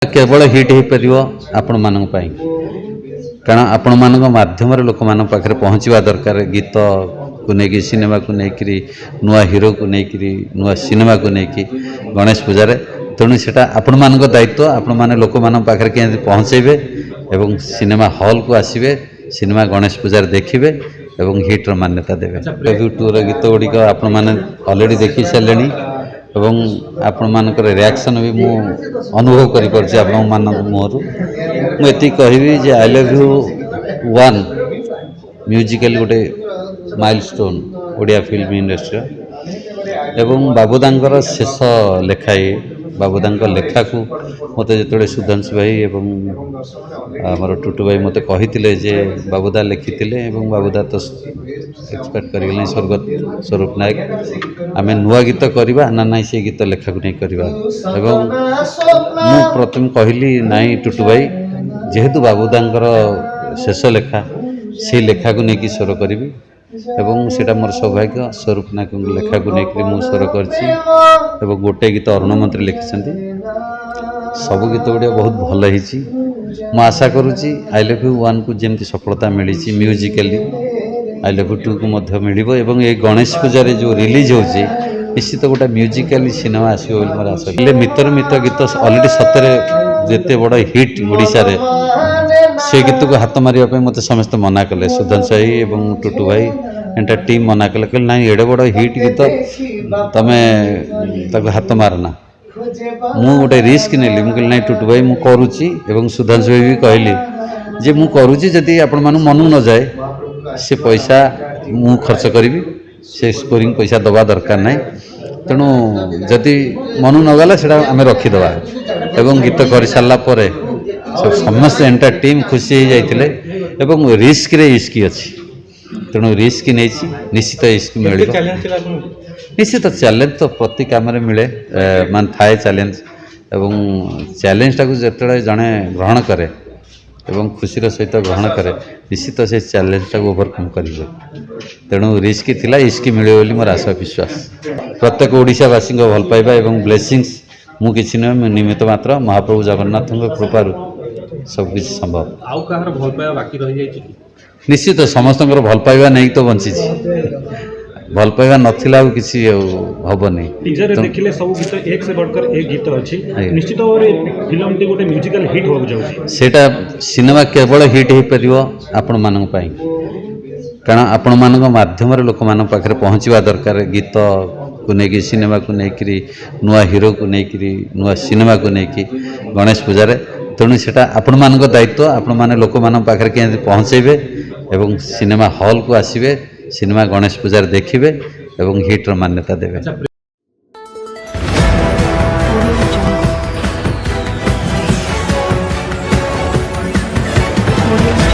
केवल हिट हो पार आपण मान कारण आपण मान मध्यम लोक मान पाखे पहुँचवा दरकार गीत को लेकिन सिनेमा को लेकि नुआ हीरो को लेकि नुआ सिनेमा को लेकिन गणेश पूजार तेणु से आपण मान दायित्व आपण मैंने लोक मान पाखे के पहुँचे एवं सिनेमा हॉल को आसवे सिनेमा गणेश पूजार देखिए एवं हिट्र मान्यता देवे टूर गीत गुड़िक आपण मैंने अलरेडी देखी सारे एवं आपण मानकर रिएक्शन भी मु अनुभव करि परछि आपण मान मुहरु मुझे कहबी जे I love you one musical गोटे माइलस्टोन ओडिया फिल्म इंडस्ट्री एवं बाबूदांकर शेष लेखाई बाबूदांक लेखा को मत जो सुधांशु भाई एवं आमर टुटू भाई मत कही जे बाबूदा लिखिले बाबूदा तो एक्सपेक्ट कर स्वर्गत स्वरूप नायक आम नुआ गीत करवा ना ना से गीत लेखा को नहीं करवा एवं मु प्रथम कहली नाई टुटू भाई जेहेतु बाबूदांकर शेष लेखा से लेखा को लेकिन स्वर करी एवं सेटा मोर सौभाग्य स्वरूप नायक लेखा को लेकर मु स्वर कर गोटे गीत अरुण मंत्री लिखिं सब गीत गुड़िया बहुत भल हो आशा करुँची आई लव यू वन को जमी सफलता मिली musically I love you two को मिल ये गणेश पूजा जो रिलीज हो निश्चित गोटे म्यूजिकली सिनेमा आसो मोर आशा मितर मित गीत अलरेडी सतरे जिते बड़ हिट ओडिशा रे से गीत को हाथ मारे मत समस्त मना कले सुधांशु भाई और टुटू भाई एंटा टीम मना कले कहले ना एडे बड़ हिट गीत तमें हाथ मारना मु गोटे रिस्क नेली मुझे ना टुटू भाई मुझे करुच्ची सुधांशु भाई भी कहली जे मु करुच्ची जदि आपण मानु मन न जाए से पैसा मु खर्च करी से स्कोरिंग पैसा दबा दरकार ना तेणु जदि मन न गला से आम रखीदे एवं गीत कर सारा पर समस्त एंटा टीम खुशी हो जाते रिस्क रे इस्की अच्छी तेणु रिस्क नहीं निश्चित इस्क मिल निश्चित चैलेंज तो प्रति काम मिले मान थाए चैलेंज एवं चैलेंज टाक जो जड़े ग्रहण करे एवं खुशी सहित ग्रहण करे निश्चित से चैलेंज टाक ओवरकम करेंगे तेणु रिस्क थिला इस्क मिले बोली मोर आशा विश्वास प्रत्येक ओडिशावासी भल पाइबा एवं ब्लेसिंग्स मु किसी नुह निमित्त मात्र महाप्रभु जगन्नाथ कृपारू सब किसी संभव आउ कहार भल पाइबा बाकी रहि जाय छि निश्चित समस्त भल पाइबा नहीं तो बंची भल पाइबा नथिला किसी हबनी टीजर देखिले सब गीत एक से बढ़कर एक गीत अछि निश्चित भाव फिल्म टी गोटे म्यूजिकल हिट हो जाउछि सेटा सिनेमा केवल हिट हो पारिबो आपण मानन पई कारण आपण मानक माध्यम लोक मान पाखे पहुँचवा दरकार गीत को लेकिन सिनेमा को लेकि नुआ हीरो को लेकि नुआ सिनेमा को लेकिन गणेश पूजार तेणु से आपण मान दायित्व आपण मैंने लोक मान पाखे के पहुँचे एवं सिनेमा हॉल को आसवे सिनेमा गणेश पूजार देखिए एवं हिट्र मान्यता देवे। Audio